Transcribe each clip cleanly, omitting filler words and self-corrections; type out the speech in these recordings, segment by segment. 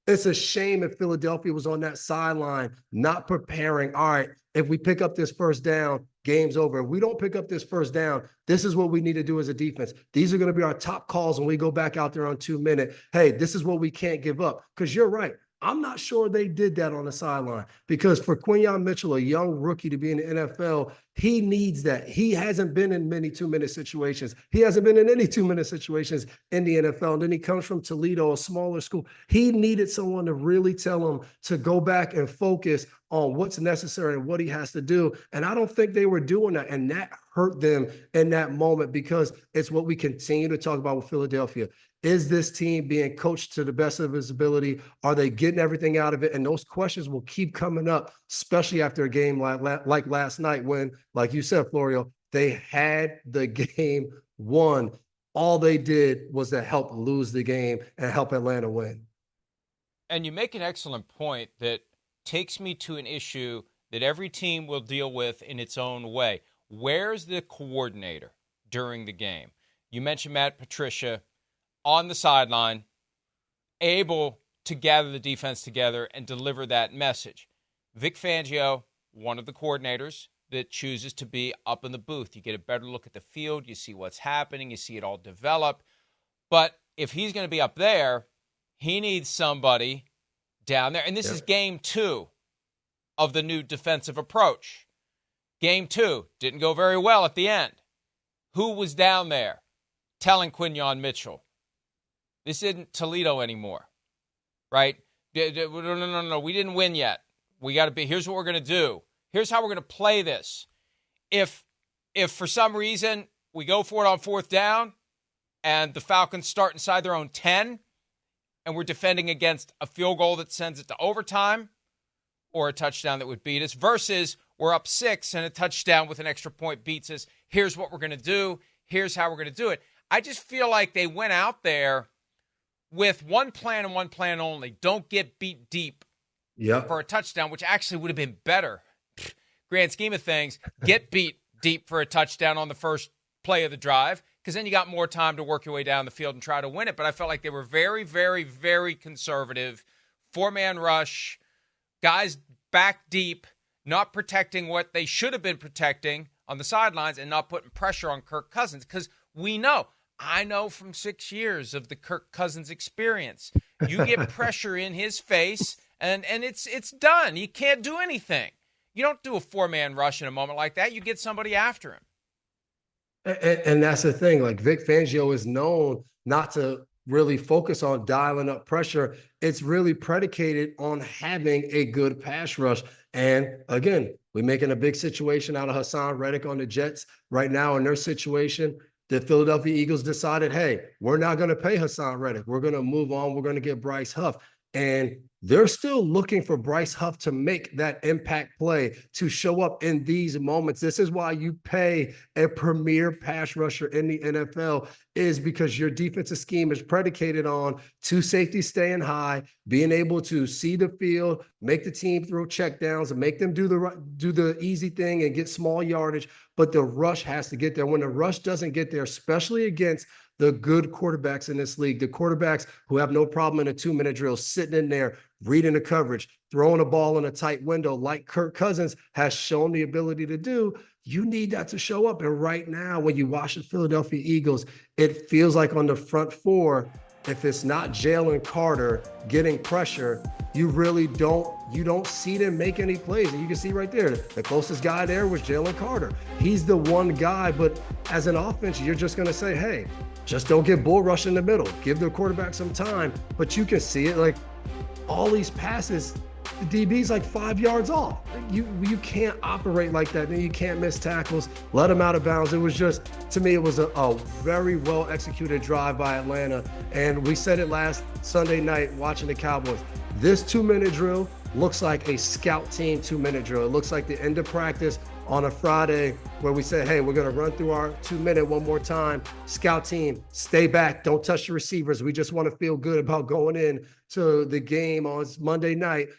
It's a shame if Philadelphia was on that sideline, not preparing. All right, if we pick up this first down, game's over. If we don't pick up this first down, this is what we need to do as a defense. These are going to be our top calls when we go back out there on 2 minute. Hey, this is what we can't give up. Because you're right. I'm not sure they did that on the sideline because for Quinyon Mitchell, a young rookie to be in the NFL, he needs that. He hasn't been in many 2 minute situations. He hasn't been in any 2 minute situations in the NFL. And then he comes from Toledo, a smaller school. He needed someone to really tell him to go back and focus on what's necessary and what he has to do. And I don't think they were doing that. And that hurt them in that moment because it's what we continue to talk about with Philadelphia. Is this team being coached to the best of his ability? Are they getting everything out of it? And those questions will keep coming up, especially after a game like last night when, like you said, Florio, they had the game won. All they did was to help lose the game and help Atlanta win. And you make an excellent point that takes me to an issue that every team will deal with in its own way. Where's the coordinator during the game? You mentioned Matt Patricia on the sideline, able to gather the defense together and deliver that message. Vic Fangio, one of the coordinators that chooses to be up in the booth. You get a better look at the field. You see what's happening. You see it all develop. But if he's going to be up there, he needs somebody down there. And this is game 2 of the new defensive approach. Game 2 didn't go very well at the end. Who was down there telling Quinyon Mitchell, this isn't Toledo anymore, right? No, we didn't win yet. We got to be, here's what we're going to do. Here's how we're going to play this. If for some reason we go for it on 4th down and the Falcons start inside their own 10 and we're defending against a field goal that sends it to overtime or a touchdown that would beat us versus we're up 6 and a touchdown with an extra point beats us. Here's what we're going to do. Here's how we're going to do it. I just feel like they went out there with one plan and one plan only. Don't get beat deep for a touchdown, which actually would have been better. Grand scheme of things, get beat deep for a touchdown on the first play of the drive, because then you got more time to work your way down the field and try to win it. But I felt like they were very, very, very conservative. 4-man rush, guys back deep, not protecting what they should have been protecting on the sidelines and not putting pressure on Kirk Cousins, because I know from 6 years of the Kirk Cousins experience. You get pressure in his face, and it's done. You can't do anything. You don't do a 4-man rush in a moment like that. You get somebody after him. And that's the thing. Like Vic Fangio is known not to really focus on dialing up pressure. It's really predicated on having a good pass rush. And again, we're making a big situation out of Hassan Reddick on the Jets right now in their situation. The Philadelphia Eagles decided, hey, we're not going to pay Hassan Reddick. We're going to move on. We're going to get Bryce Huff. And they're still looking for Bryce Huff to make that impact play, to show up in these moments. This is why you pay a premier pass rusher in the NFL, is because your defensive scheme is predicated on 2 safeties staying high, being able to see the field, make the team throw checkdowns, and make them do the easy thing and get small yardage. But the rush has to get there. When the rush doesn't get there, especially against the good quarterbacks in this league, the quarterbacks who have no problem in a 2-minute drill, sitting in there, reading the coverage, throwing a ball in a tight window like Kirk Cousins has shown the ability to do, you need that to show up. And right now, when you watch the Philadelphia Eagles, it feels like on the front 4, if it's not Jalen Carter getting pressure, you don't see them make any plays. And you can see right there, the closest guy there was Jalen Carter. He's the one guy, but as an offense, you're just going to say, hey, just don't get bull rush in the middle. Give the quarterback some time. But you can see it, like all these passes, the DB's like 5 yards off. You can't operate like that. Then you can't miss tackles, let them out of bounds. It was just, to me, it was a very well executed drive by Atlanta. And we said it last Sunday night watching the Cowboys. This 2-minute drill looks like a scout team 2-minute drill. It looks like the end of practice on a Friday where we said, hey, we're going to run through our 2-minute one more time. Scout team, stay back. Don't touch the receivers. We just want to feel good about going in to the game on Monday night.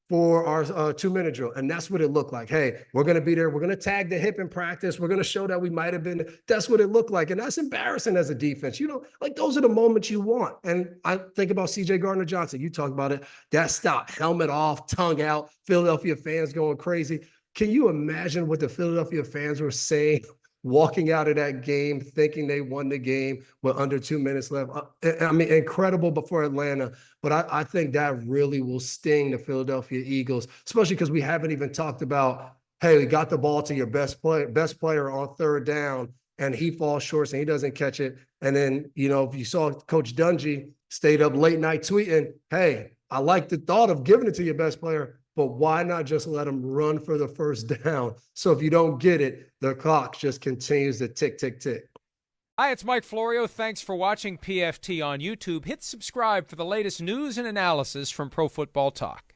for our 2-minute drill. And that's what it looked like. Hey, we're going to be there. We're going to tag the hip in practice. We're going to show that we might have been. That's what it looked like. And that's embarrassing as a defense. Like those are the moments you want. And I think about CJ Gardner-Johnson. You talked about it. That stop, helmet off, tongue out, Philadelphia fans going crazy. Can you imagine what the Philadelphia fans were saying walking out of that game thinking they won the game with under 2 minutes left? I mean, incredible before Atlanta, but I think that really will sting the Philadelphia Eagles, especially because we haven't even talked about, hey, we got the ball to your best player on third down, and he falls short and he doesn't catch it. And then, if you saw Coach Dungy stayed up late night tweeting, hey, I like the thought of giving it to your best player, but why not just let them run for the first down? So if you don't get it, the clock just continues to tick, tick, tick. Hi, it's Mike Florio. Thanks for watching PFT on YouTube. Hit subscribe for the latest news and analysis from Pro Football Talk.